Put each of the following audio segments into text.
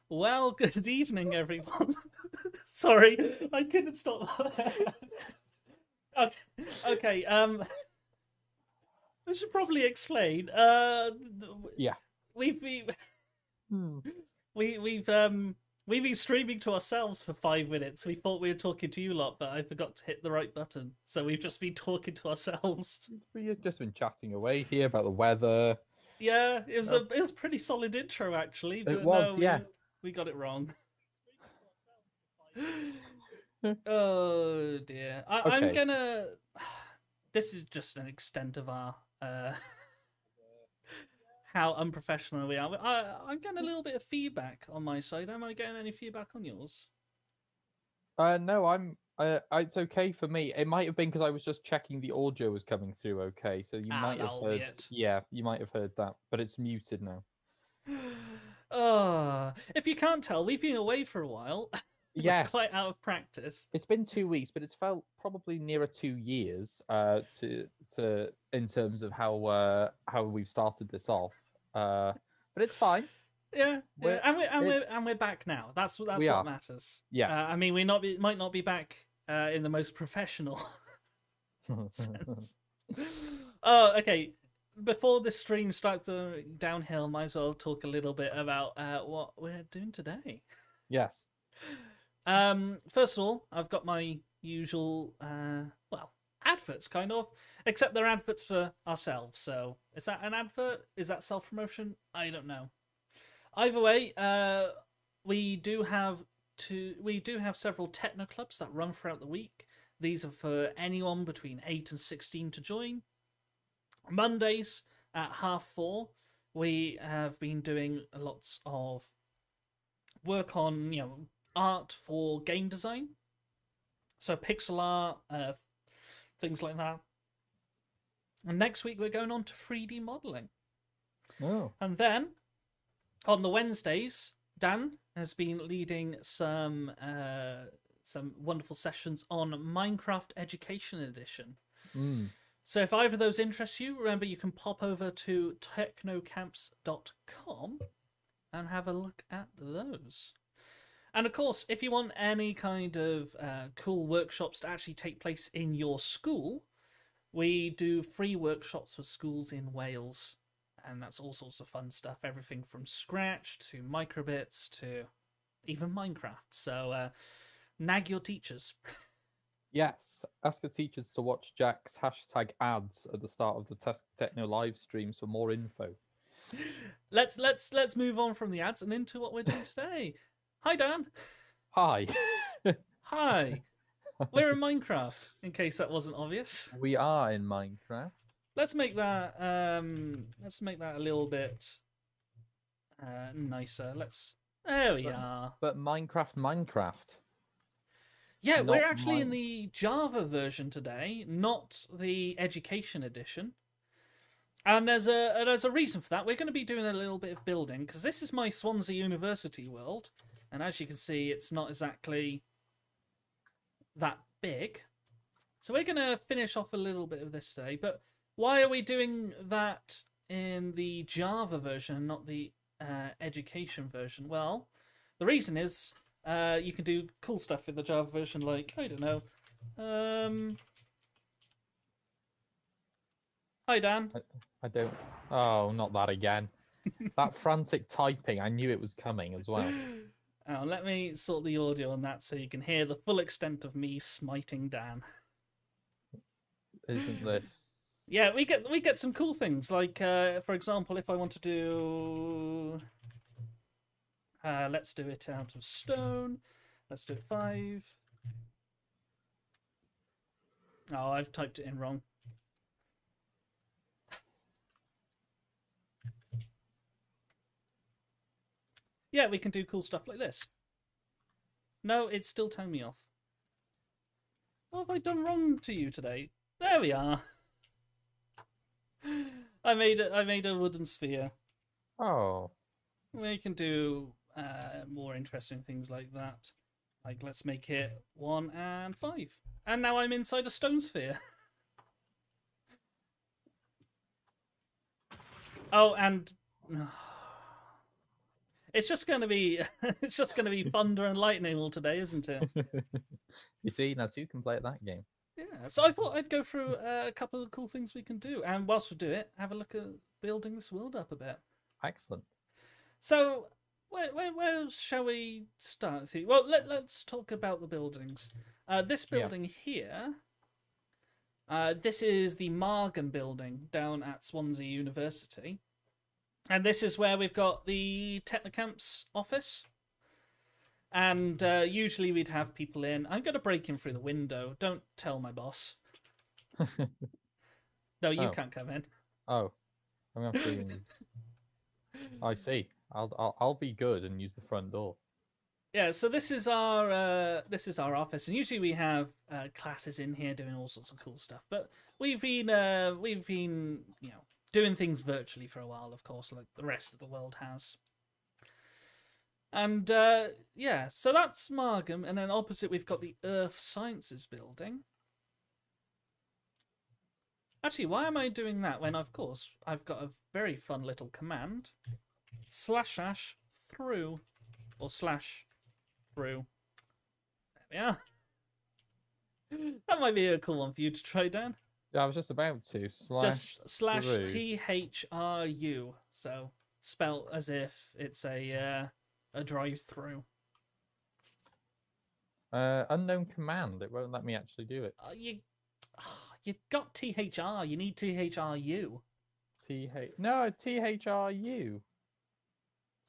Well, good evening, everyone. Sorry, I couldn't stop. Okay, okay. I should probably explain. Yeah. We've been, Hmm. we've been streaming to ourselves for 5 minutes. We thought we were talking to you lot, but I forgot to hit the right button. So we've just been talking to ourselves. We've just been chatting away here about the weather. Yeah, it was Uh, a pretty solid intro actually, it but no, was, yeah. we got it wrong. Oh dear. I'm Okay. gonna. This is just an extent of our how unprofessional we are. I'm getting a little bit of feedback on my side. Am I getting any feedback on yours? No, I'm. It's okay for me. It might have been because I was just checking the audio was coming through okay. So you Ah, might have that'll be heard. it. Yeah, you might have heard that, but it's muted now. Oh, if you can't tell, we've been away for a while. We're Yeah, quite out of practice. it's been 2 weeks, but it's felt probably nearer 2 years. To in terms of how we've started this off. But it's fine. Yeah, yeah, We're and it. we're back now. That's We what are. matters. Yeah. I mean, might not be back in the most professional sense. Oh, okay. Before the stream starts downhill, might as well talk a little bit about what we're doing today. Yes. First of all, I've got my usual, well, adverts kind of, except they're adverts for ourselves. So is that an advert? Is that self promotion? I don't know. Either way, we do have we do have several techno clubs that run throughout the week. These are for anyone between 8 and 16 to join. Mondays at 4:30, we have been doing lots of work on art for game design, so pixel art, things like that. And next week we're going on to 3D modeling, Oh. and then on the Wednesdays, Dan has been leading some wonderful sessions on Minecraft Education Edition. Mm. So if either of those interest you, remember you can pop over to technocamps.com and have a look at those. And of course, if you want any kind of cool workshops to actually take place in your school, we do free workshops for schools in Wales. And that's all sorts of fun stuff. Everything from Scratch to microbits to even Minecraft. So nag your teachers. Yes. Ask the teachers to watch Jack's hashtag ads at the start of the Techno live streams for more info. Let's move on from the ads and into what we're doing today. Hi Dan. Hi. Hi. We're in Minecraft, in case that wasn't obvious. We are in Minecraft. Let's make that a little bit nicer. There we are. But Minecraft. Yeah, Not we're actually in mine. the Java version today, not the Education edition. And there's a reason for that. We're going to be doing a little bit of building because this is my Swansea University world, and as you can see, it's not exactly that big. So we're going to finish off a little bit of this today. But why are we doing that in the Java version and not the Education version? Well, the reason is you can do cool stuff in the Java version, like I don't know. Hi Dan. I don't. Oh, not that again. That frantic typing. I knew it was coming as well. Oh, let me sort the audio on that so you can hear the full extent of me smiting Dan. Isn't this? Yeah, we get some cool things like, for example, if I want to do, let's do it out of stone. Let's do it 5. Oh, I've typed it in wrong. Yeah, we can do cool stuff like this. No, it's still telling me off. What have I done wrong to you today? There we are. I made a wooden sphere. Oh. We can do more interesting things like that. Like, let's make it 1 and 5. And now I'm inside a stone sphere. Oh, and It's just going to be it's just going to be thunder and lightning all today, isn't it? You see, now two can play at that game. Yeah. So I thought I'd go through a couple of cool things we can do, and whilst we do it, have a look at building this world up a bit. Excellent. So where shall we start? Well, let's talk about the buildings. This building here. This is the Margam building down at Swansea University. And this is where we've got the Technocamp's office. And usually we'd have people in. I'm going to break in through the window. Don't tell my boss. No, you can't come in. Oh, I'm going to. I see. I'll be good and use the front door. Yeah, so this is our office, and usually we have classes in here doing all sorts of cool stuff. But we've been doing things virtually for a while, of course, like the rest of the world has. And so that's Margam, and then opposite we've got the Earth Sciences building. Actually, why am I doing that when, of course, I've got a very fun little command: //through or /through. There we are. That might be a cool one for you to try, Dan. Yeah, I was just about to. Just /thru. So spelt as if it's a drive-through. Unknown command. It won't let me actually do it. You got THR. You need THRU. No, THRU.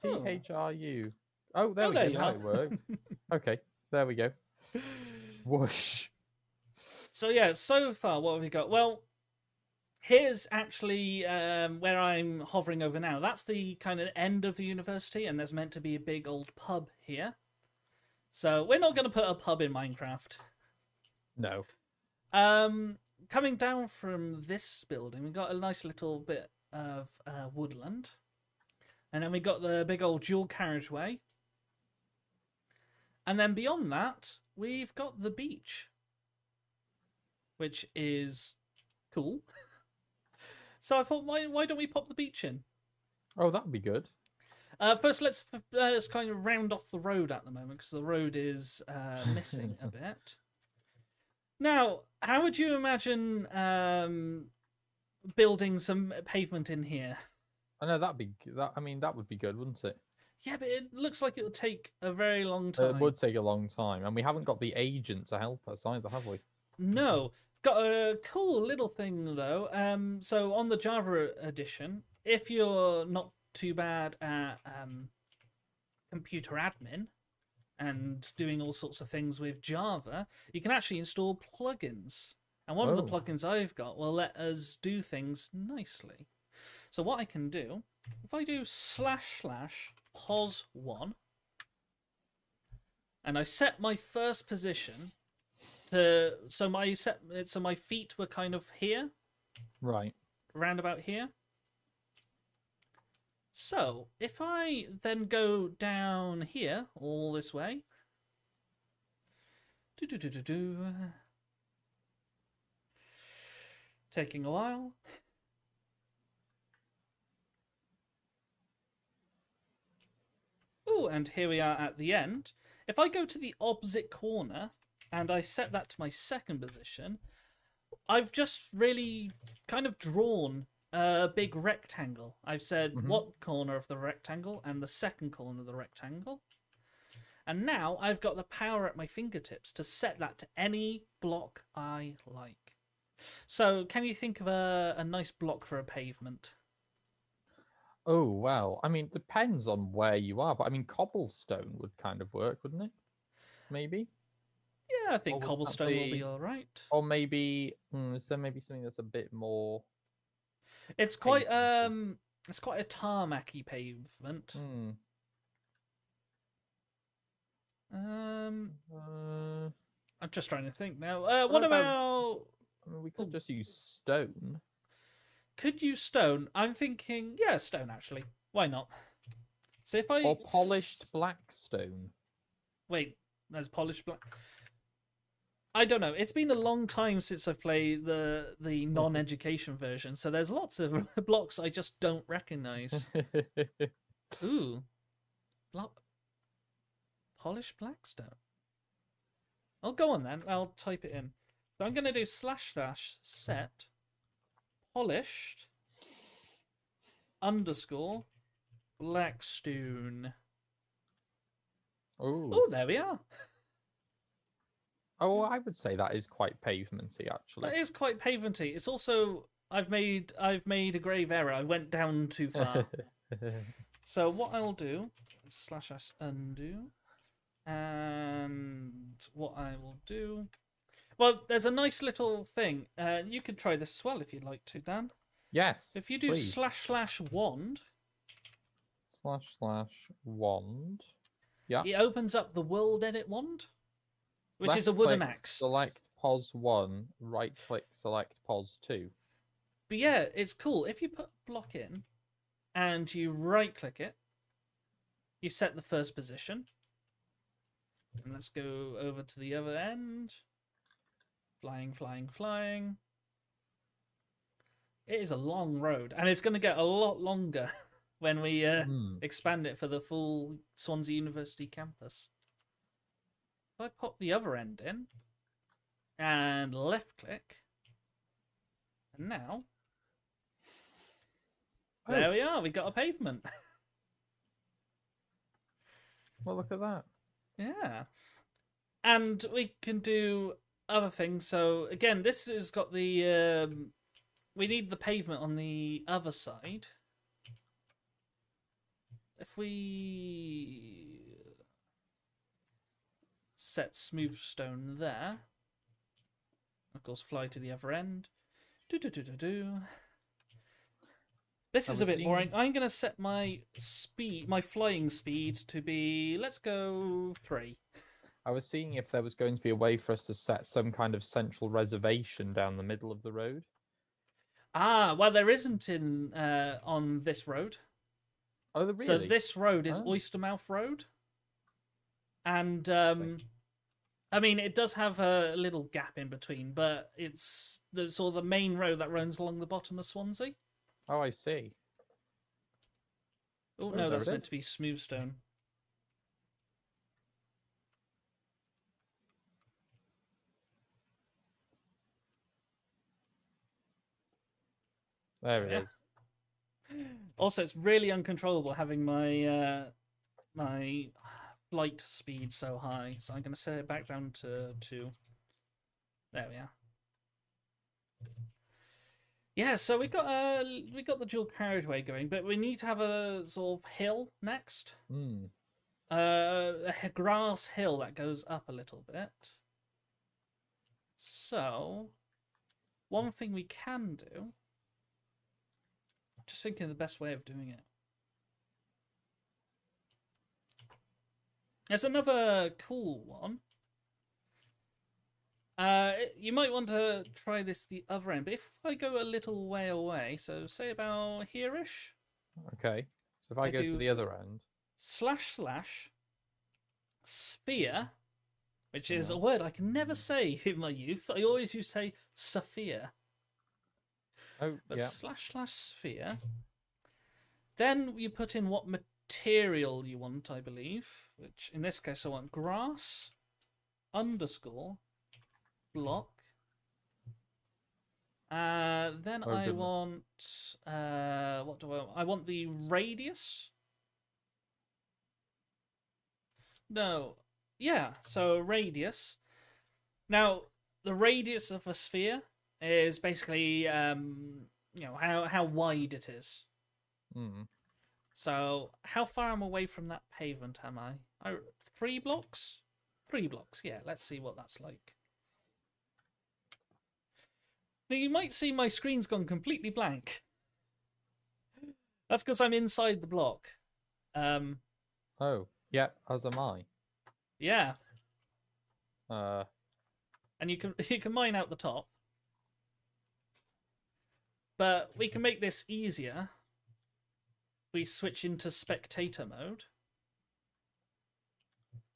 THRU. Oh, there we go. Now it worked. Okay, there we go. Whoosh. So yeah, so far what have we got? Well, here's actually where I'm hovering over now. That's the kind of end of the university, and there's meant to be a big old pub here. So we're not going to put a pub in Minecraft. No. Coming down from this building, we've got a nice little bit of woodland. And then we got the big old dual carriageway. And then beyond that, we've got the beach, which is cool. So I thought, why don't we pop the beach in? Oh, that'd be good. First, let's kind of round off the road at the moment, because the road is missing a bit. Now, how would you imagine building some pavement in here? I know that would be good, wouldn't it? Yeah, but it looks like it would take a very long time. It would take a long time, and we haven't got the agent to help us either, have we? No. Got a cool little thing though. So on the Java edition, if you're not too bad at computer admin and doing all sorts of things with Java, you can actually install plugins. And one of the plugins I've got will let us do things nicely. So what I can do, if I do //pos1, and I set my first position to so my feet were kind of here, right, around about here. So if I then go down here all this way, taking a while. Oh, and here we are at the end. If I go to the opposite corner and I set that to my second position, I've just really kind of drawn a big rectangle. I've said what corner of the rectangle and the second corner of the rectangle. And now I've got the power at my fingertips to set that to any block I like. So can you think of a nice block for a pavement? Oh, well, I mean, depends on where you are, but I mean, cobblestone would kind of work, wouldn't it? Maybe? Yeah, I think cobblestone will be all right. Or maybe, is there maybe something that's a bit more... It's quite a tarmac-y pavement. I'm just trying to think now. What about... I mean, we could just use stone. Could use stone. I'm thinking, yeah, stone, actually. Why not? So if I... Or polished black stone. Wait, there's polished black... I don't know. It's been a long time since I've played the non-education version, so there's lots of blocks I just don't recognize. Ooh. block polished blackstone. Oh, go on then. I'll type it in. So I'm going to do / set polished _ blackstone. Oh. Oh, there we are. Oh, I would say that is quite pavementy, actually. That is quite paventy. It's also I've made a grave error. I went down too far. So what I'll do is / undo, and what I will do. Well, there's a nice little thing. You could try this as well if you'd like to, Dan. Yes. If you do please. / wand. / wand. Yeah. It opens up the WorldEdit wand, which Left is a wooden click, axe. Select pos 1, right click, select pos 2. But yeah, it's cool. If you put a block in and you right click it, you set the first position. And let's go over to the other end. Flying, flying, flying. It is a long road, and it's going to get a lot longer when we expand it for the full Swansea University campus. If I pop the other end in and left click, and now there we are. We got a pavement. Well, look at that. Yeah, and we can do other things. So again, this has got the we need the pavement on the other side. If we set smooth stone there, of course, fly to the other end. This is a bit boring. I'm going to set my speed, my flying speed, to be, let's go 3. I was seeing if there was going to be a way for us to set some kind of central reservation down the middle of the road. Ah, well, there isn't in on this road. Oh, really? So this road is Oystermouth Road. And, I mean, it does have a little gap in between, but it's the sort of the main road that runs along the bottom of Swansea. Oh, I see. Oh, no, that's meant to be smooth stone. There it is. Also, it's really uncontrollable having my my flight speed so high. So I'm going to set it back down to 2. There we are. Yeah, so we got the dual carriageway going, but we need to have a sort of hill next. A grass hill that goes up a little bit. So one thing we can do. Just thinking the best way of doing it. There's another cool one. You might want to try this the other end, but if I go a little way away, so say about here-ish. Okay. So if I go to the other end. / sphere, which is a word I can never say in my youth. I always used to say Sophia. Oh, but yeah. / sphere. Then you put in what material you want, I believe. Which in this case I want grass _ block. Then I want what do I want? I want the radius. No. Yeah, so radius. Now, the radius of a sphere is basically how wide it is. So how far I'm away from that pavement am I? 3 blocks? 3 blocks, yeah. Let's see what that's like. Now you might see my screen's gone completely blank. That's because I'm inside the block. Oh, yeah, as am I. Yeah. And you can mine out the top. But we can make this easier. We switch into spectator mode.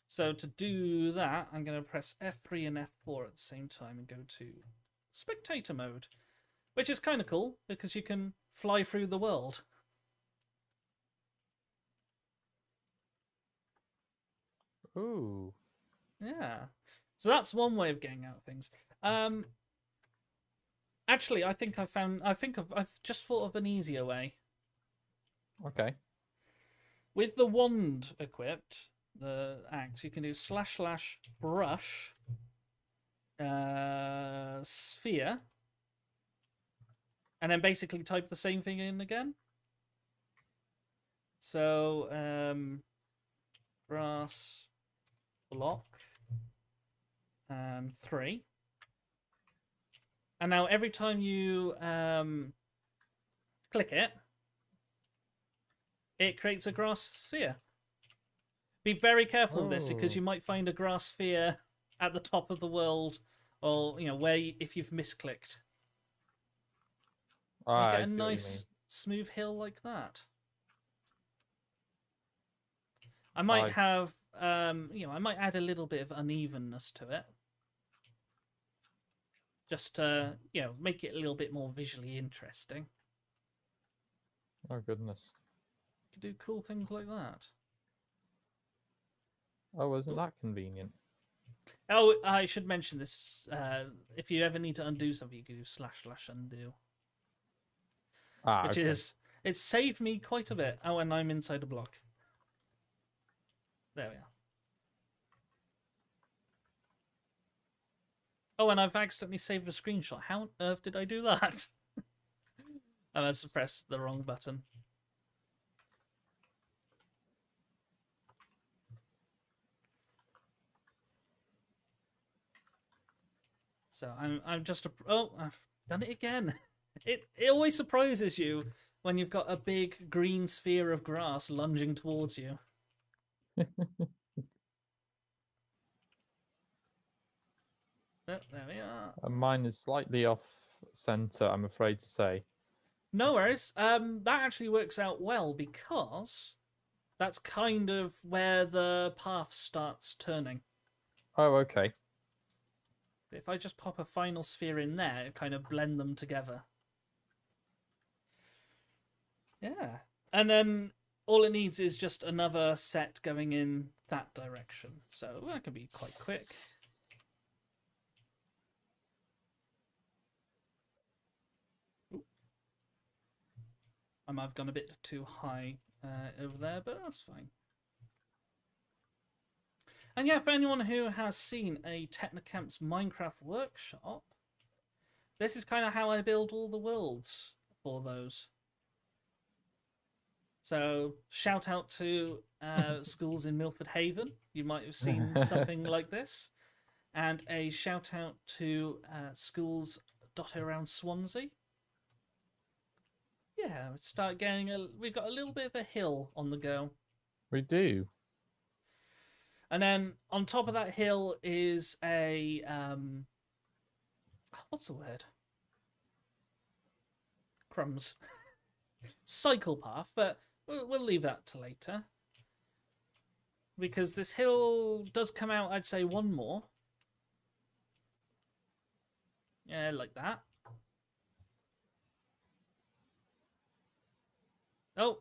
So to do that, I'm going to press F3 and F4 at the same time and go to spectator mode, which is kind of cool because you can fly through the world. Ooh. Yeah. So that's one way of getting out things. Um, Actually, I think I've just thought of an easier way. Okay. With the wand equipped, the axe, you can do / brush sphere, and then basically type the same thing in again. So grass block and 3. And now every time you click it, it creates a grass sphere. Be very careful of this because you might find a grass sphere at the top of the world, or where if you've misclicked. Ah, You I get a see what you mean. nice smooth hill like that. I might have, I might add a little bit of unevenness to it, just to, make it a little bit more visually interesting. Oh goodness. You could do cool things like that. Oh, isn't that convenient? Oh, I should mention this. If you ever need to undo something, you can do / undo. Which okay. It's saved me quite a bit. Oh, and I'm inside a block. There we are. Oh, and I've accidentally saved a screenshot. How on earth did I do that? I must have pressed the wrong button. So I'm just I've done it again. It always surprises you when you've got a big green sphere of grass lunging towards you. Oh, there we are. And mine is slightly off center, I'm afraid to say. No worries. That actually works out well because that's kind of where the path starts turning. Oh, okay. If I just pop a final sphere in there, it kind of blend them together. Yeah. And then all it needs is just another set going in that direction. So that can be quite quick. Ooh. I might have gone a bit too high over there, but that's fine. And yeah, for anyone who has seen a Technocamp's Minecraft workshop, this is kind of how I build all the worlds for those. So shout out to schools in Milford Haven. You might have seen something like this. And a shout out to schools dotted around Swansea. Yeah, we've got a little bit of a hill on the go. We do. And then on top of that hill is a what's the word? Crumbs. Cycle path, but we'll leave that to later. Because this hill does come out, I'd say, one more. Yeah, like that. Oh,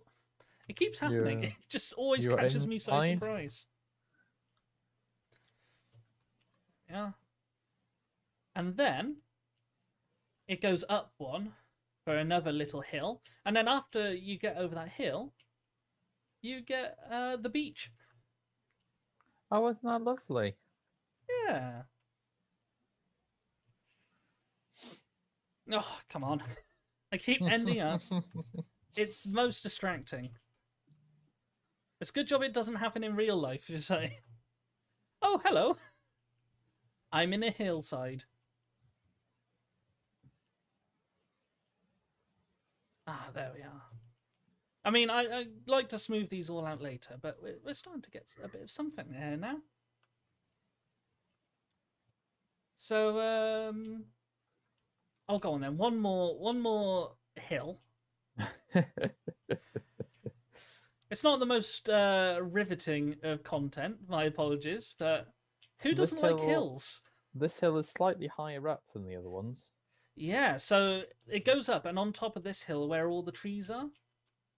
it keeps happening. It just always catches me so surprised. Yeah. And then it goes up one for another little hill. And then after you get over that hill, you get the beach. Oh, isn't that lovely? Yeah. Oh, come on. I keep ending up. It's most distracting. It's a good job it doesn't happen in real life, you say. Oh, hello. I'm in a hillside. Ah, there we are. I mean, I like to smooth these all out later, but we're starting to get a bit of something there now. So, I'll go on then. One more hill. It's not the most riveting of content. My apologies, but who doesn't like hills? This hill is slightly higher up than the other ones. Yeah, so it goes up, and on top of this hill, where all the trees are.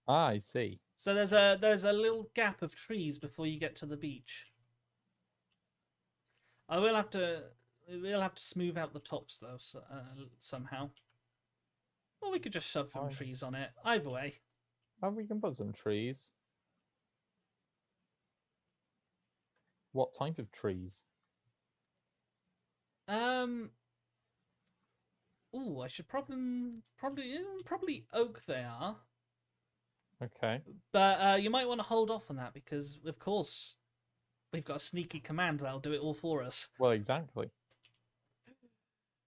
Ah, I see. So there's a little gap of trees before you get to the beach. I will have to. We'll have to smooth out the tops though, somehow. Or we could just shove some Fine. trees on it. Either way. Oh, we can put some trees. What type of trees? Ooh, I should probably oak they are. Okay. But you might want to hold off on that because, of course, we've got a sneaky command that'll do it all for us. Well, exactly.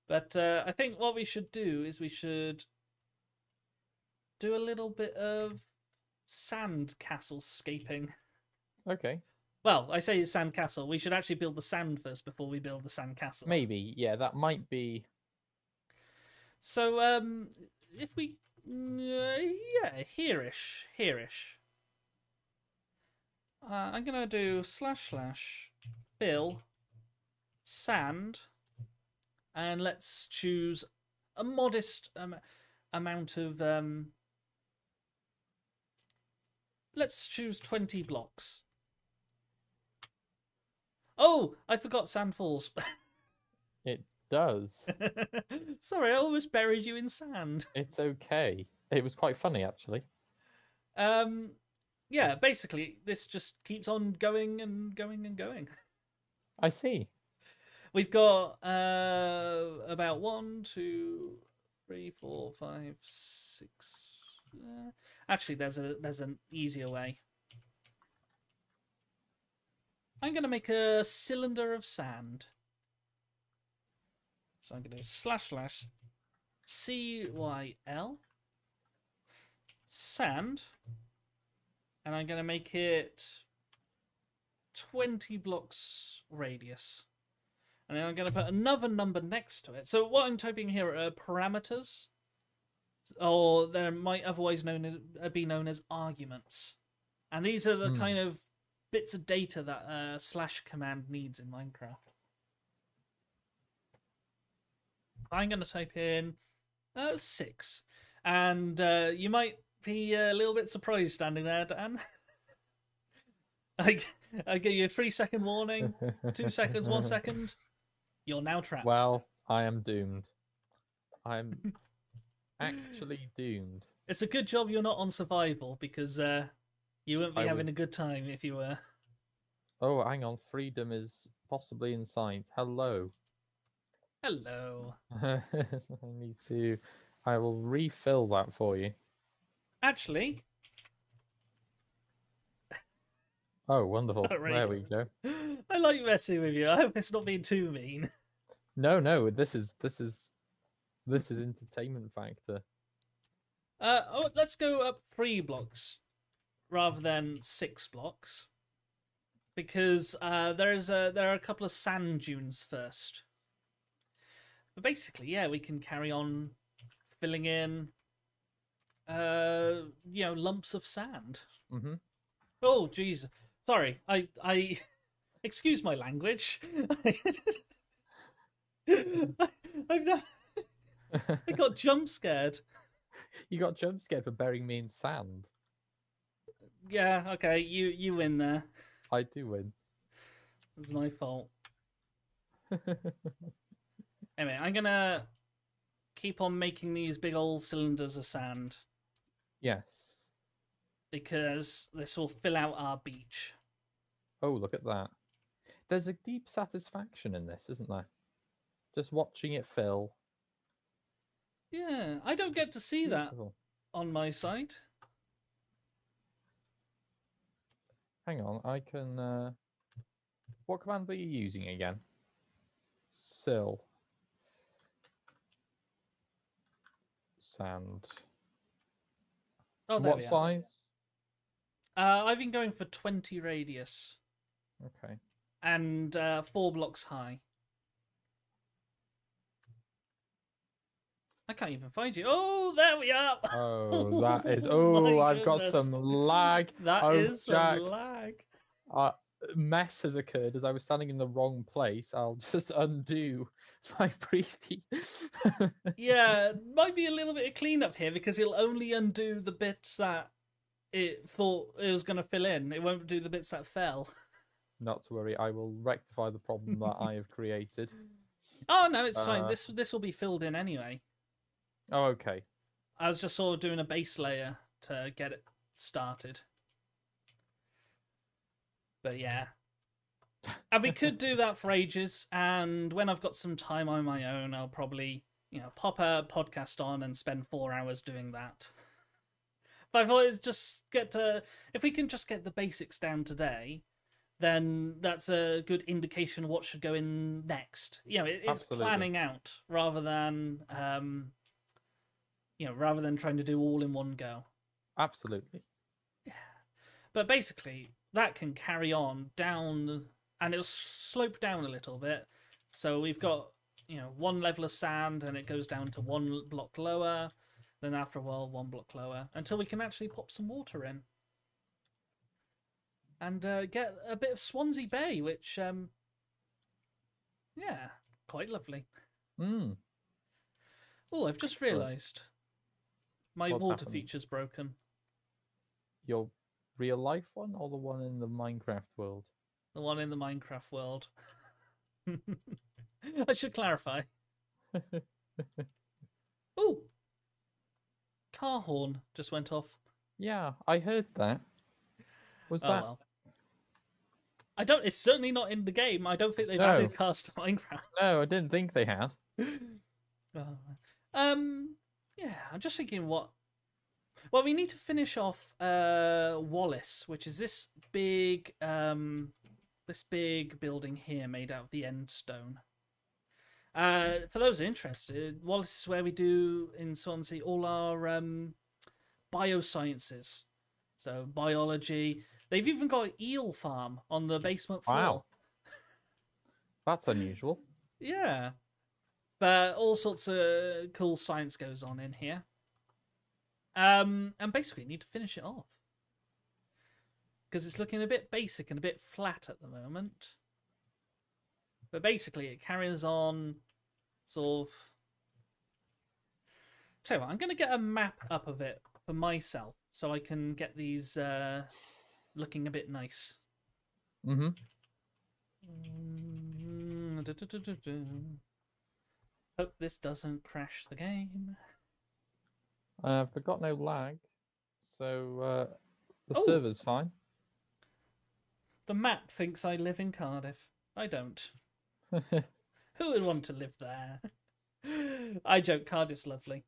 But I think what we should do is we should do a little bit of sand castle scaping. Okay. Well, I say sand castle. We should actually build the sand first before we build the sand castle. Maybe. Yeah, that might be. So, if we, yeah, here-ish. I'm gonna do / fill sand, and let's choose a modest amount of. Let's choose 20 blocks. Oh, I forgot sand falls. It does. Sorry, I almost buried you in sand. It's okay. It was quite funny, actually. Yeah, basically, this just keeps on going and going and going. I see. We've got about 1, 2, 3, 4, 5, 6. Actually, there's an easier way. I'm gonna make a cylinder of sand. So I'm gonna do / CYL sand, and I'm gonna make it 20 blocks radius. And then I'm going to put another number next to it. So what I'm typing here are parameters, or they might otherwise be known as arguments. And these are the kind of bits of data that / command needs in Minecraft. I'm going to type in 6. And you might be a little bit surprised standing there, Dan. I give you a 3-second warning, 2 seconds, 1 second. You're now trapped. Well, I am doomed. I'm actually doomed. It's a good job you're not on survival because you wouldn't be having a good time if you were. Oh, hang on. Freedom is possibly in sight. Hello. Hello. I will refill that for you. Actually. Oh, wonderful. Right. There we go. I like messing with you. I hope it's not being too mean. No, this is entertainment factor. Let's go up 3 blocks rather than 6 blocks. Because there are a couple of sand dunes first. But basically, yeah, we can carry on filling in lumps of sand. Mm-hmm. Oh, jeez. Sorry, I excuse my language. I got jump scared. You got jump scared for burying me in sand. Yeah, okay, you win there. I do win. It's my fault. Anyway, I'm gonna keep on making these big old cylinders of sand. Yes. Because this will fill out our beach. Oh, look at that. There's a deep satisfaction in this, isn't there? Just watching it fill. Yeah, I don't get to see Beautiful. that on my side. Hang on, I can... What command were you using again? Sill. Sand. Oh, there What we are. size? I've been going for 20 radius. Okay. And 4 blocks high. I can't even find you. Oh, there we are. Oh, that is... My Oh, I've got goodness. some lag. That is Jack. some lag. Mess has occurred as I was standing in the wrong place. I'll just undo my previous. Yeah, might be a little bit of cleanup here because it'll only undo the bits that it thought it was going to fill in. It won't do the bits that fell. Not to worry, I will rectify the problem that I have created. Oh no, it's fine. This will be filled in anyway. Oh, okay. I was just sort of doing a base layer to get it started. But yeah. And we could do that for ages, and when I've got some time on my own, I'll probably, pop a podcast on and spend 4 hours doing that. But I've always if we can just get the basics down today, then that's a good indication of what should go in next. It's Absolutely. planning out rather than, rather than trying to do all in one go. Absolutely. Yeah. But basically, that can carry on down, and it'll slope down a little bit. So we've got, 1 level of sand, and it goes down to 1 block lower. Then after a while, 1 block lower, until we can actually pop some water in. And get a bit of Swansea Bay, which, quite lovely. Mm. Oh, I've just realised my What's water happening? feature's broken. Your real life one or the one in the Minecraft world? The one in the Minecraft world. I should clarify. Oh! Car horn just went off. Yeah, I heard that. Was that? Well. It's certainly not in the game. I don't think they've added cars to Minecraft. No, I didn't think they had. Yeah, I'm just thinking what. Well, we need to finish off Wallace, which is this big building here made out of the end stone. For those interested, Wallace is where we do in Swansea all our biosciences. So biology. They've even got an eel farm on the basement floor. Wow. That's unusual. Yeah. But all sorts of cool science goes on in here. And basically need to finish it off. Because it's looking a bit basic and a bit flat at the moment. But basically it carries on sort of... Tell you what, I'm going to get a map up of it for myself so I can get these looking a bit nice. Mm-hmm. Hope this doesn't crash the game. I've got no lag, so the server's fine. The map thinks I live in Cardiff. I don't. Who would want to live there? I joke, Cardiff's lovely.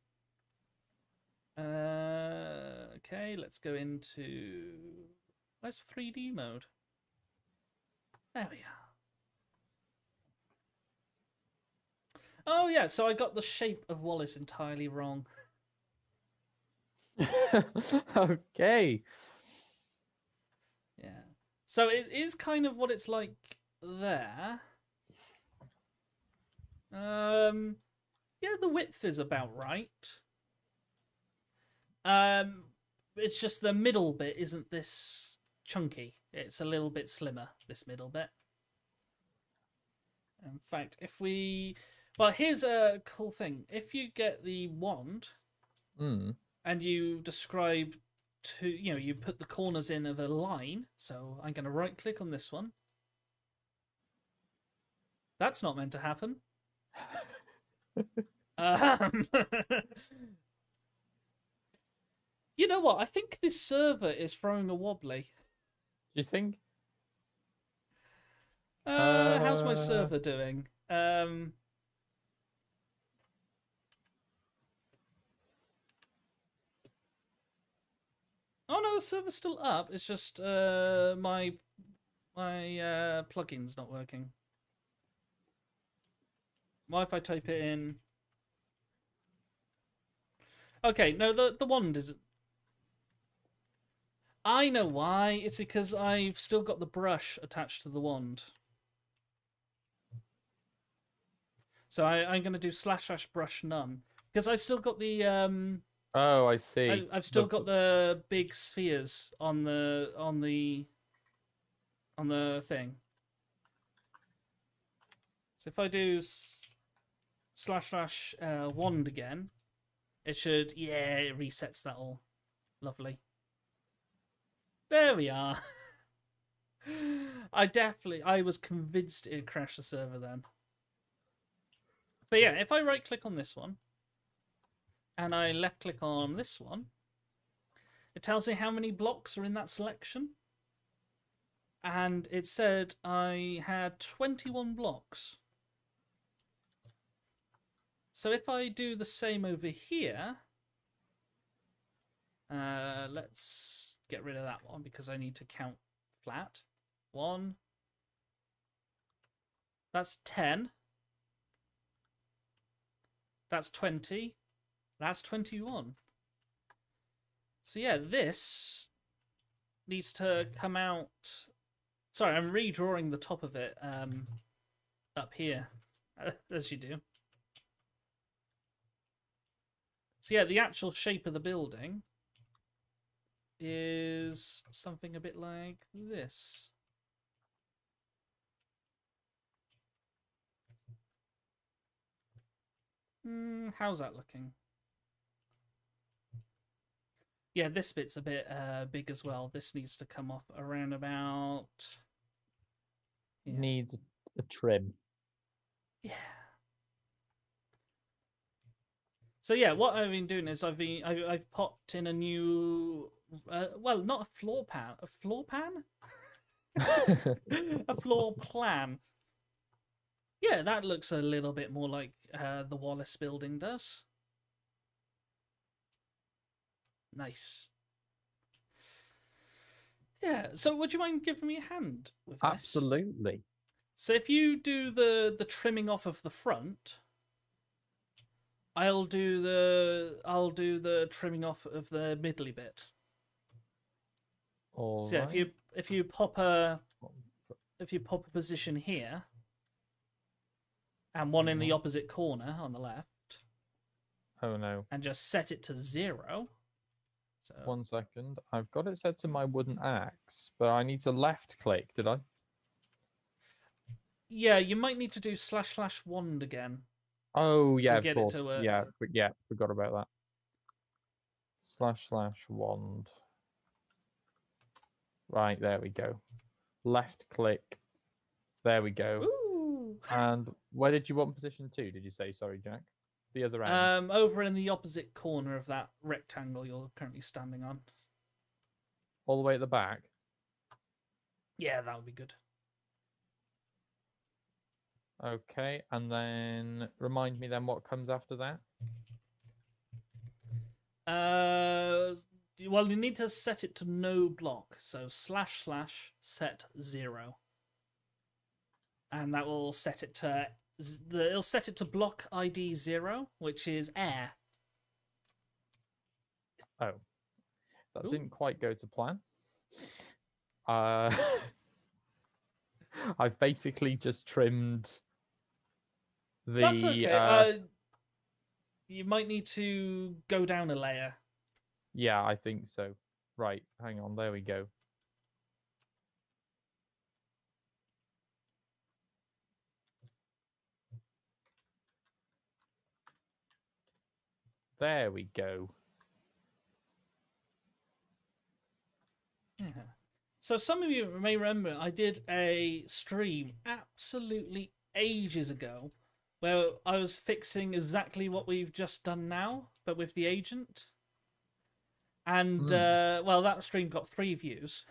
Okay, let's go into... Where's 3D mode? There we are. Oh yeah, so I got the shape of Wallace entirely wrong. Okay. Yeah. So it is kind of what it's like there. Yeah, the width is about right. It's just the middle bit isn't this chunky. It's a little bit slimmer, this middle bit. In fact, if we... Well, here's a cool thing. If you get the wand and you describe to, you put the corners in of a line. So I'm going to right click on this one. That's not meant to happen. You know what? I think this server is throwing a wobbly. You think? How's my server doing? Oh no, the server's still up. It's just my plugin's not working. Why if I type it in? Okay, no, the wand is... I know why. It's because I've still got the brush attached to the wand. So I'm going to do / brush none. Because I still got the... Oh, I see. I've still got the big spheres on the thing. So if I do / wand again, it should, yeah, it resets that all. Lovely. There we are. I was convinced it'd crash the server then. But yeah, if I right click on this one and I left click on this one, it tells me how many blocks are in that selection. And it said I had 21 blocks. So if I do the same over here, let's get rid of that one because I need to count flat. 1. That's 10. That's 20. That's 21. So yeah, this needs to come out. Sorry, I'm redrawing the top of it up here, as you do. So yeah, the actual shape of the building is something a bit like this. How's that looking? Yeah, this bit's a bit big as well. This needs to come off around about... Yeah. Needs a trim. Yeah. So yeah, what I've been doing is I've popped in a new... well, not a floor pan. A floor pan? A floor plan. Yeah, that looks a little bit more like the Wallace building does. Nice. Yeah, so would you mind giving me a hand with this? Absolutely. So if you do the trimming off of the front, I'll do the trimming off of the middly bit. All So right. yeah, if you pop a position here and one in the opposite corner on the left. Oh no. And just set it to 0. So 1 second. I've got it set to my wooden axe, but I need to left click, did I? yeah, you might need to do / wand again. Oh yeah, to of get course. it to work. Yeah, forgot about that. / wand. Right, there we go. Left click. There we go. Ooh. And where did you want position 2? Did you say? Sorry, Jack. The other end. Over in the opposite corner of that rectangle you're currently standing on. All the way at the back. Yeah, that would be good. Okay, and then remind me then what comes after that. Well, you need to set it to no block, so / set 0, and that will set it to it'll set it to block ID 0, which is air. Oh, that Ooh. didn't quite go to plan. I've basically just trimmed the. That's okay. You might need to go down a layer. Yeah, I think so. Right, hang on. There we go. There we go. Yeah. So some of you may remember I did a stream absolutely ages ago where I was fixing exactly what we've just done now, but with the agent. And well, that stream got 3 views.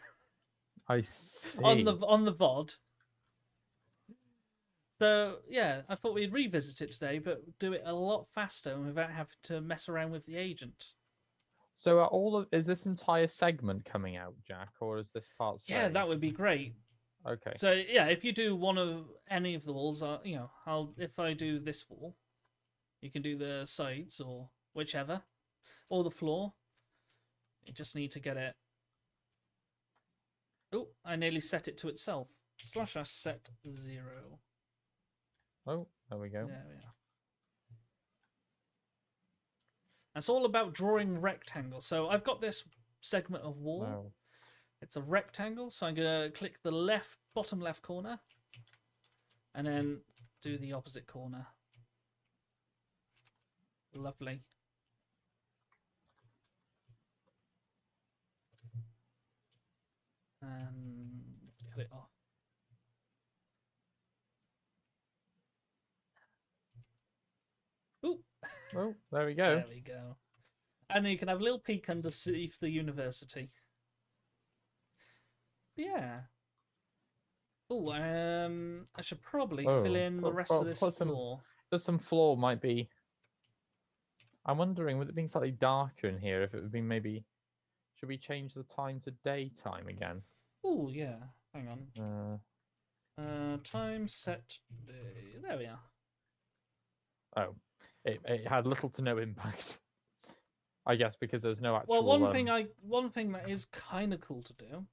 I see. on the VOD. So yeah, I thought we'd revisit it today, but do it a lot faster without having to mess around with the agent. So is this entire segment coming out, Jack, or is this part saved? Yeah, that would be great. Okay. So yeah, if you do one of any of the walls, if I do this wall, you can do the sides or whichever, or the floor. You just need to get it. Oh, I nearly set it to itself. / set 0. Oh, there we go. There we are. It's all about drawing rectangles. So I've got this segment of wall. Oh. It's a rectangle, so I'm going to click the bottom left corner and then do the opposite corner. Lovely. And cut it off Oh, there we go. There we go. And you can have a little peek underneath the university. But yeah. Oh, I should probably fill in the rest of this floor. Just some floor might be. I'm wondering, with it being slightly darker in here, if it would be maybe. Should we change the time to daytime again? Oh yeah. Hang on. Time set day. There we are. Oh, it had little to no impact. I guess because there's no actual. Well, one thing that is kind of cool to do,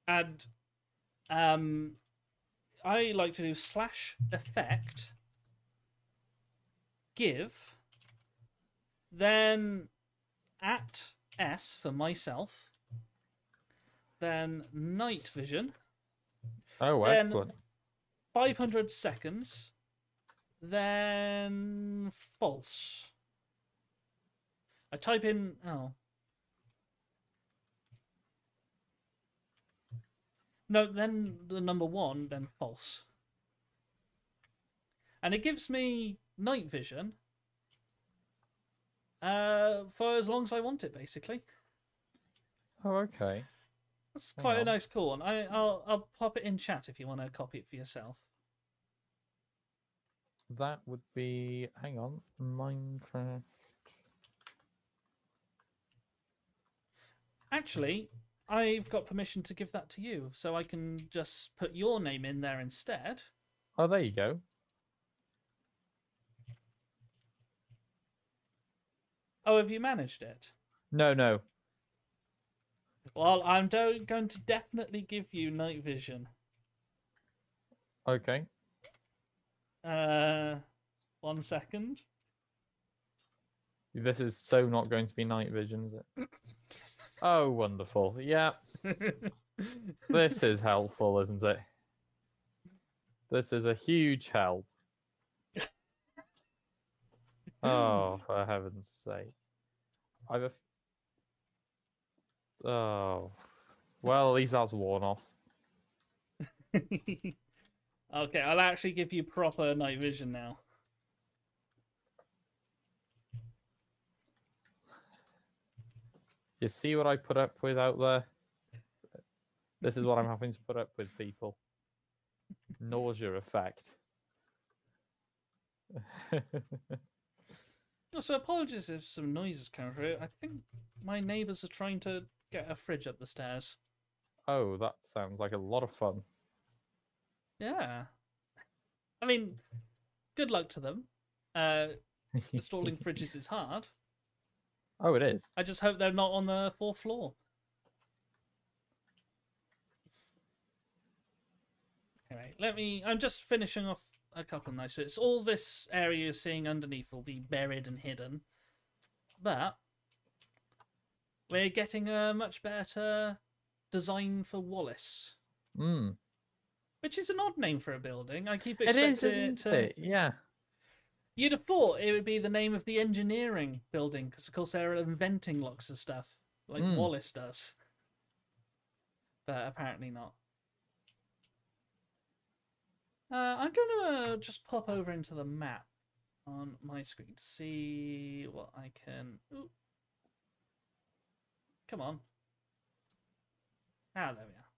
and I like to do /effect give, then @s for myself, then night vision. Oh, then excellent. 500 seconds, then false. I type in, no, then the number 1, then false. And it gives me night vision for as long as I want it, basically. Oh, okay. That's quite a nice cool one. I'll pop it in chat if you want to copy it for yourself. That would be, hang on, Minecraft. Actually, I've got permission to give that to you, so I can just put your name in there instead. Oh, there you go. Oh, have you managed it? No. Well, I'm going to definitely give you night vision. Okay. 1 second. This is so not going to be night vision, is it? Oh, wonderful. Yeah. This is helpful, isn't it? This is a huge help. Oh, for heaven's sake. Oh. Well, at least that's worn off. Okay, I'll actually give you proper night vision now. You see what I put up with out there? This is what I'm having to put up with, people. Nausea effect. So apologies if some noises come through. I think my neighbours are trying to get a fridge up the stairs. Oh, that sounds like a lot of fun. Yeah. I mean, good luck to them. Installing fridges is hard. Oh, it is. I just hope they're not on the 4th floor. Anyway, I'm just finishing off a couple of nice bits. All this area you're seeing underneath will be buried and hidden. But we're getting a much better design for Wallace. Which is an odd name for a building. I keep expecting it is, isn't it? Yeah. You'd have thought it would be the name of the engineering building, because of course they're inventing lots of stuff, like Wallace does. But apparently not. I'm gonna just pop over into the map on my screen to see what I can. Ooh. Come on. Ah, there we are.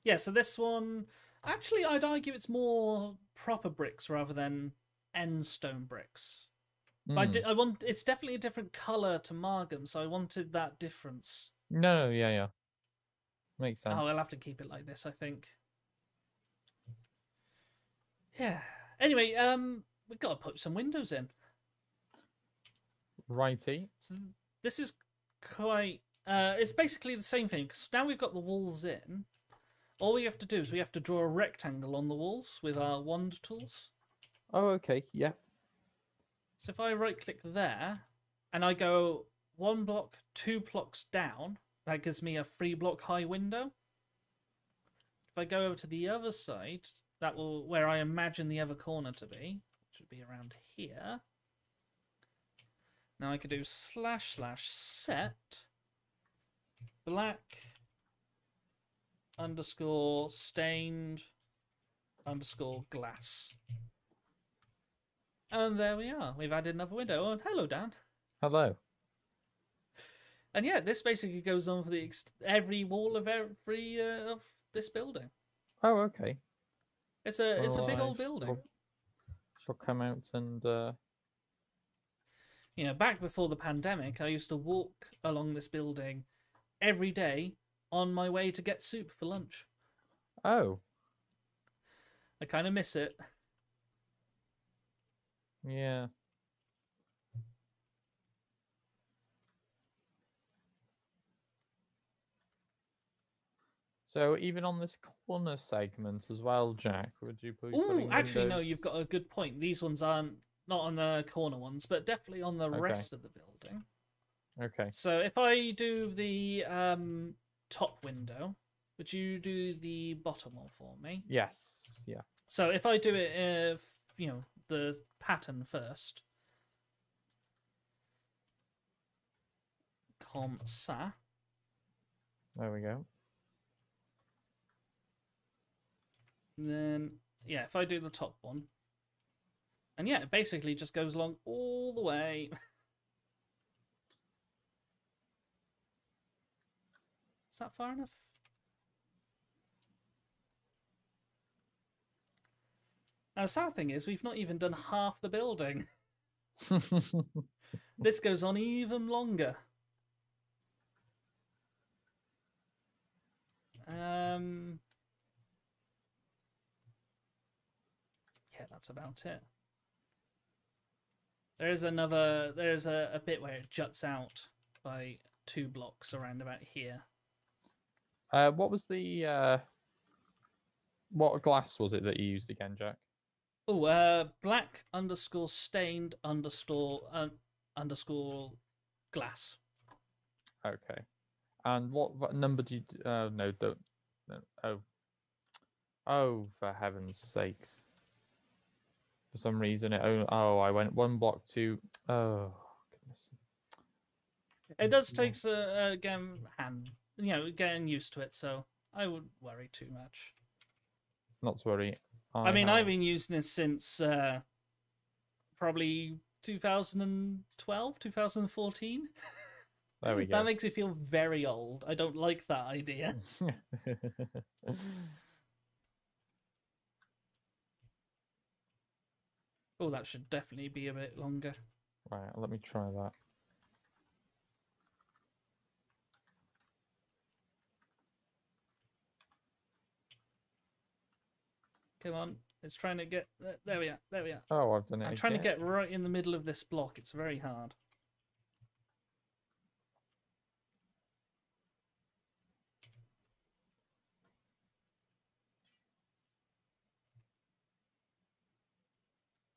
Yeah, so this one, actually, I'd argue it's more proper bricks rather than end stone bricks. But I want it's definitely a different color to Margam, so I wanted that difference. No, yeah. Makes sense. Oh, I'll have to keep it like this, I think. Yeah. Anyway, we've got to put some windows in. Righty. So this is quite. It's basically the same thing, because now we've got the walls in. All we have to do is we have to draw a rectangle on the walls with our wand tools. Oh, okay. Yeah. So if I right-click there, and I go 1 block, 2 blocks down, that gives me a 3-block high window. If I go over to the other side, that will where I imagine the other corner to be, which would be around here. Now I could do //set black _stained _ glass. And there we are. We've added another window. Oh, hello, Dan. Hello. And yeah, this basically goes on for the every wall of every of this building. Oh, okay. It's a big old building. Shall come out and. You know, back before the pandemic, I used to walk along this building every day on my way to get soup for lunch. Oh. I kind of miss it. Yeah. So even on this corner segment as well, Jack, would you be Oh, actually, windows... no, you've got a good point. These ones aren't not on the corner ones, but definitely on the rest of the building. Okay. So if I do the top window, would you do the bottom one for me? Yes. Yeah. So if I do it, you know, the pattern first. Comme ça. There we go. And then, yeah, if I do the top one. And yeah, it basically just goes along all the way. Is that far enough? Now, the sad thing is, we've not even done half the building. This goes on even longer. Yeah, that's about it. There's a bit where it juts out by 2 blocks around about here. What was the what glass was it that you used again, Jack? Oh, black _ stained _ glass. Okay. And what number do you? No, don't. No. Oh, for heaven's sakes! For some reason, I went 1 block to. Oh goodness. It does take again getting used to it, so I wouldn't worry too much. Not to worry. I mean, I've been using this since probably 2012, 2014. There we go. That makes me feel very old. I don't like that idea. Oh, that should definitely be a bit longer. Right, let me try that. Come on, it's trying to get... There we are, there we are. Oh, I've done it I'm trying to get right in the middle of this block. It's very hard.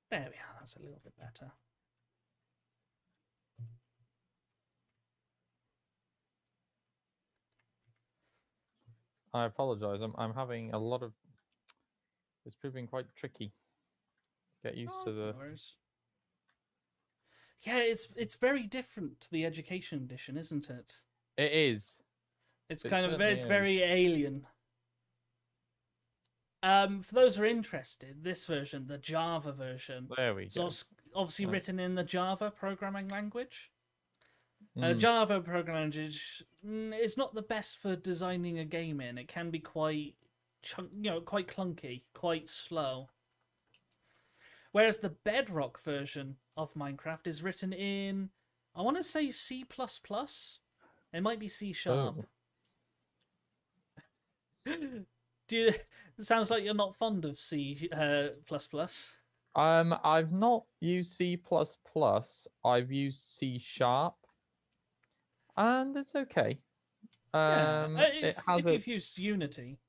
There we are, that's a little bit better. I apologise. I'm having a lot of... It's proving quite tricky. Get used to the... No worries. Yeah, it's very different to the Education Edition, isn't it? It is. It's very alien. For those who are interested, this version, the Java version, There we go. is obviously written in the Java programming language. Mm. Java programming language is not the best for designing a game in. It can be quite clunky, quite slow. Whereas the Bedrock version of Minecraft is written in, I want to say C++. It might be C#. Oh. It sounds like you're not fond of C++. I've not used C++. I've used C#, and it's okay. It has if you've used Unity.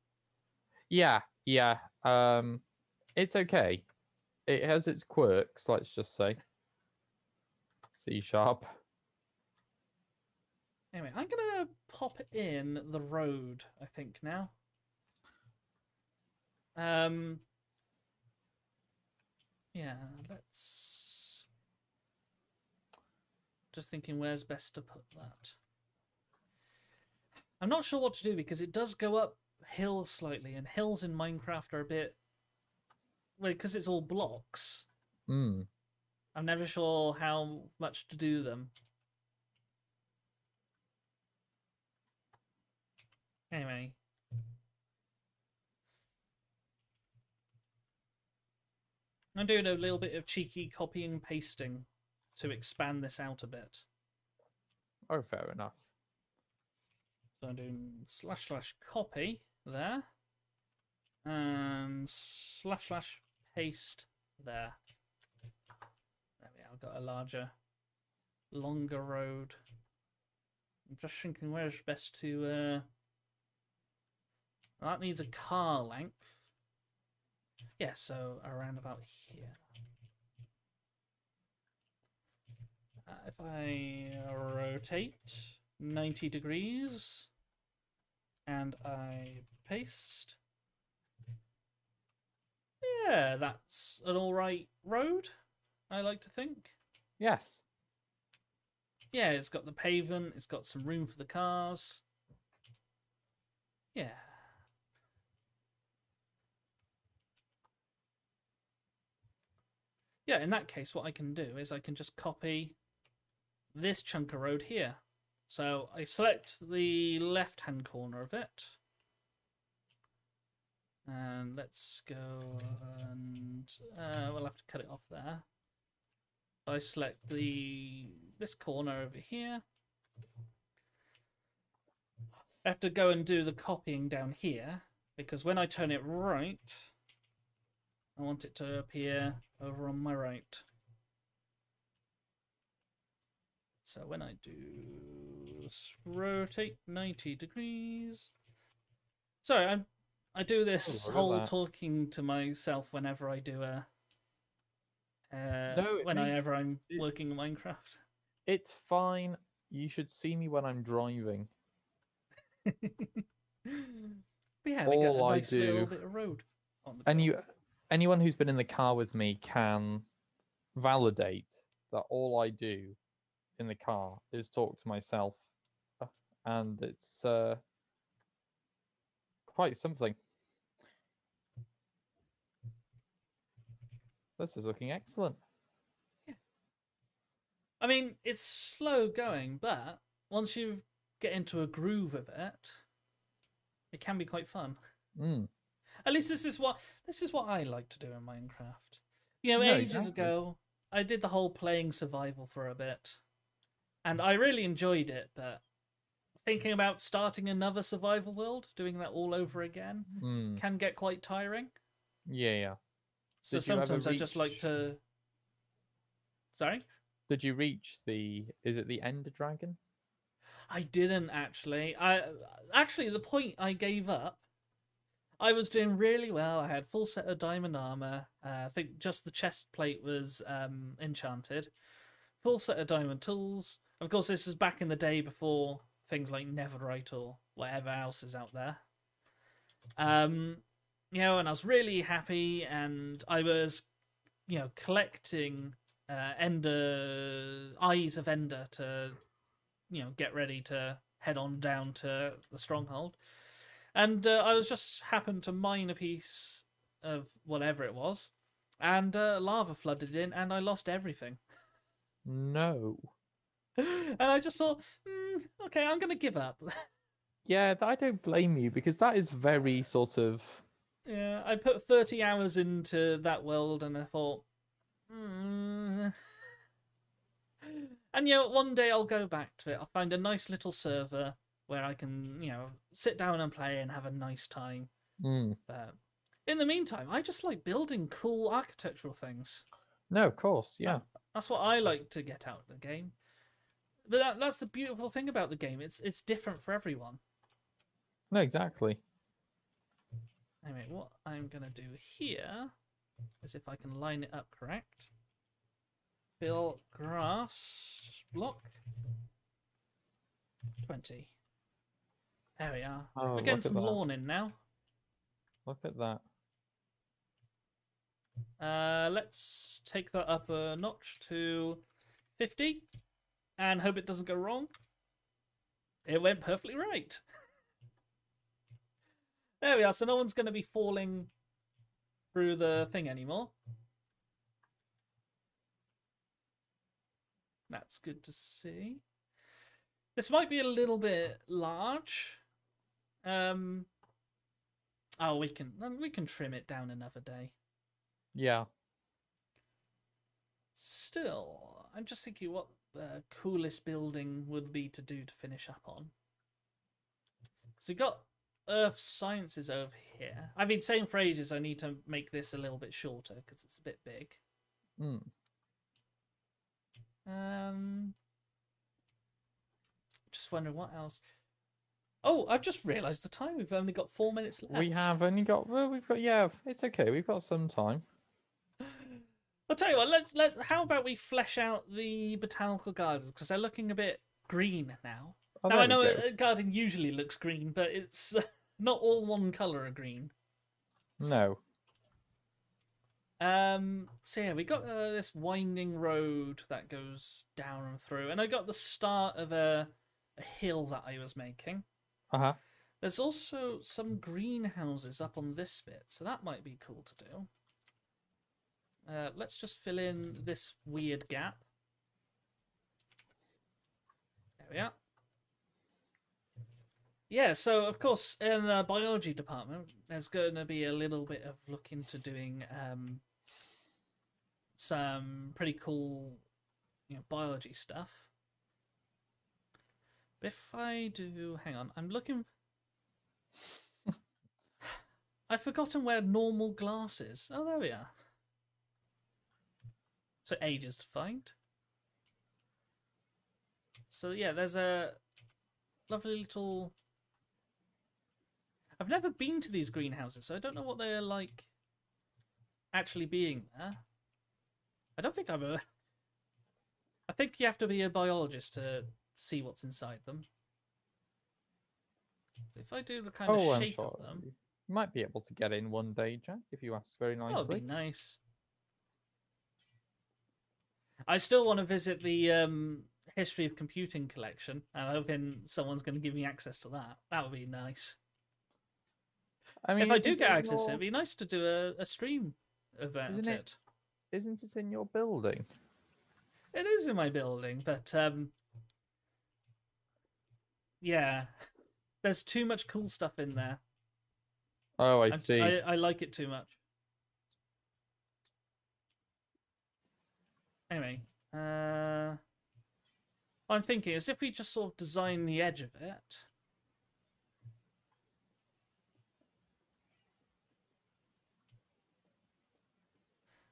Yeah. It's okay. It has its quirks, let's just say. C#. Anyway, I'm gonna pop in the road, I think, now. Yeah, let's... Just thinking where's best to put that. I'm not sure what to do because it does go up hill slightly, and hills in Minecraft are a bit... Well, because it's all blocks. Mm. I'm never sure how much to do them. Anyway. I'm doing a little bit of cheeky copying and pasting to expand this out a bit. Oh, fair enough. So I'm doing //copy there. And // paste there. There we are. I've got a larger, longer road. I'm just thinking where's best to... that needs a car length. Yeah, so around about here. If I rotate 90 degrees and I paste, yeah, that's an alright road, I like to think. Yes. Yeah, it's got the pavement, it's got some room for the cars. Yeah. Yeah, in that case, what I can do is I can just copy this chunk of road here. So I select the left-hand corner of it. And let's go and we'll have to cut it off there. I select this corner over here. I have to go and do the copying down here because when I turn it right, I want it to appear over on my right. So when I do rotate 90 degrees. Sorry, I do this whole talking to myself whenever I do whenever I'm working in Minecraft. It's fine. You should see me when I'm driving. But yeah, we got a nice little bit of road on the anyone who's been in the car with me can validate that all I do in the car is talk to myself, and it's quite something. This is looking excellent. Yeah. I mean, it's slow going, but once you get into a groove of it, it can be quite fun. At least this is what I like to do in Minecraft. You know, ages ago, I did the whole playing survival for a bit, and I really enjoyed it. But thinking about starting another survival world, doing that all over again, can get quite tiring. Yeah. So sometimes I just like to. Sorry? Did you reach is it the Ender Dragon? I didn't actually. Actually, the point I gave up, I was doing really well. I had full set of diamond armor. I think just the chest plate was enchanted. Full set of diamond tools. Of course, this is back in the day before things like netherite or whatever else is out there. You know, and I was really happy, and I was, you know, collecting eyes of Ender to, you know, get ready to head on down to the stronghold. And I was just happened to mine a piece of whatever it was, and lava flooded in, and I lost everything. No. And I just thought, okay, I'm going to give up. Yeah, I don't blame you, because that is very sort of... Yeah, I put 30 hours into that world, and I thought, And, you know, one day I'll go back to it. I'll find a nice little server where I can, you know, sit down and play and have a nice time. But in the meantime, I just like building cool architectural things. No, of course, yeah. That's what I like to get out of the game. But that's the beautiful thing about the game. It's different for everyone. No, exactly. Anyway, what I'm going to do here is, if I can line it up correct, fill grass block 20. There we are. Oh, we're getting some lawn in now. Look at that. Let's take that up a notch to 50 and hope it doesn't go wrong. It went perfectly right. There we are. So no one's going to be falling through the thing anymore. That's good to see. This might be a little bit large. Oh, we can trim it down another day. Yeah. Still, I'm just thinking what the coolest building would be to do to finish up on. So we got Earth Sciences over here. I've been saying for ages I need to make this a little bit shorter because it's a bit big. Mm. Just wondering what else. Oh, I've just realised the time. We've only got 4 minutes left. We have only got. Well, we've got. Yeah, it's okay. We've got some time. I'll tell you what. How about we flesh out the botanical gardens because they're looking a bit green now. Oh, Now I know there we a garden usually looks green, but it's not all one colour of green. No. So yeah, we got this winding road that goes down and through, and I got the start of a hill that I was making. Uh-huh. There's also some greenhouses up on this bit, so that might be cool to do. Let's just fill in this weird gap. There we are. Yeah, so of course in the biology department, there's going to be a little bit of look into doing some pretty cool, biology stuff. But if I do, hang on, I'm looking. I've forgotten where normal glass is. Oh, there we are. So ages to find. So yeah, there's a lovely little. I've never been to these greenhouses, so I don't know what they're like actually being there. I don't think I think you have to be a biologist to see what's inside them. If I do the kind of I'm shape sure of them, you might be able to get in one day, Jack, if you ask very nicely. that would be nice. I still want to visit the history of computing collection. I'm hoping someone's going to give me access to that. That would be nice. I mean, If I do get access to it, it'd be nice to do a stream about it. Isn't it in your building? It is in my building, but yeah, there's too much cool stuff in there. Oh, I see. I like it too much. Anyway, what I'm thinking is if we just sort of design the edge of it.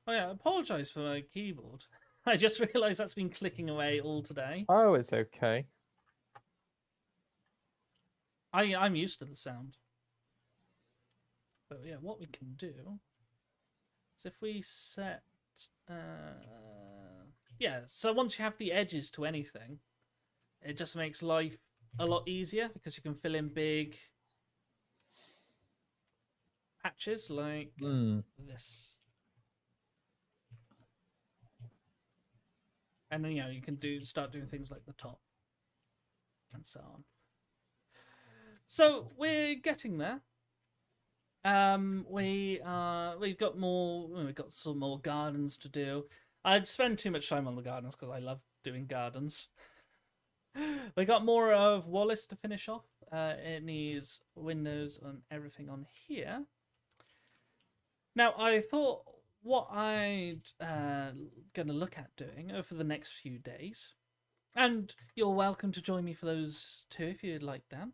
Oh yeah, I apologise for my keyboard. I just realised that's been clicking away all today. Oh, it's okay. I'm used to the sound. But yeah, what we can do is if we set... yeah, so once you have the edges to anything, it just makes life a lot easier because you can fill in big patches like this. And then, you can start doing things like the top and so on. So we're getting there. We've got some more gardens to do. I'd spend too much time on the gardens because I love doing gardens. We got more of Wallace to finish off. It needs windows and everything on here. Now I thought what I'd going to look at doing over the next few days, and you're welcome to join me for those too if you'd like, Dan.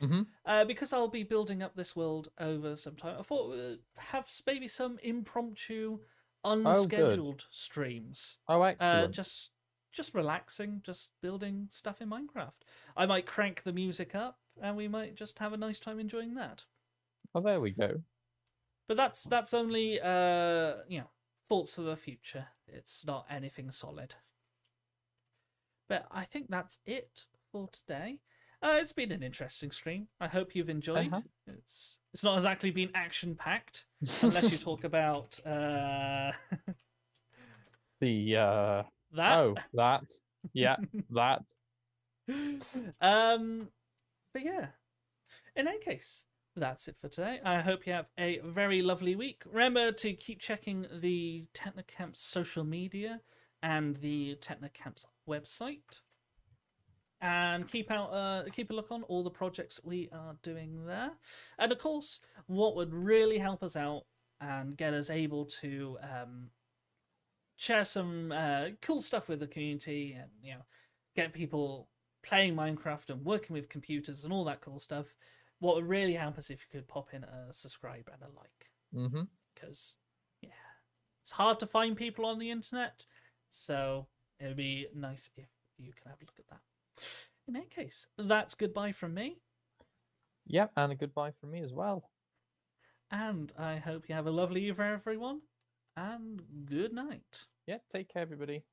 Mm-hmm. Because I'll be building up this world over some time, I thought we'd have maybe some impromptu, unscheduled streams. Oh, excellent. Just relaxing, just building stuff in Minecraft. I might crank the music up, and we might just have a nice time enjoying that. Oh, there we go. But that's only thoughts for the future. It's not anything solid. But I think that's it for today. It's been an interesting stream. I hope you've enjoyed. It's not exactly been action packed, unless you talk about that. that. Oh, that. Yeah, that. But yeah. In any case, that's it for today. I hope you have a very lovely week. Remember to keep checking the Technocamp's social media and the Technocamp's website. And keep a look on all the projects we are doing there. And of course, what would really help us out and get us able to share some cool stuff with the community, and get people playing Minecraft and working with computers and all that cool stuff. What would really help us if you could pop in a subscribe and a like, because it's hard to find people on the internet, so it would be nice if you can have a look at that. In any case, that's goodbye from me. Yep, and a goodbye from me as well. And I hope you have a lovely evening, everyone. And good night. Yeah, take care, everybody.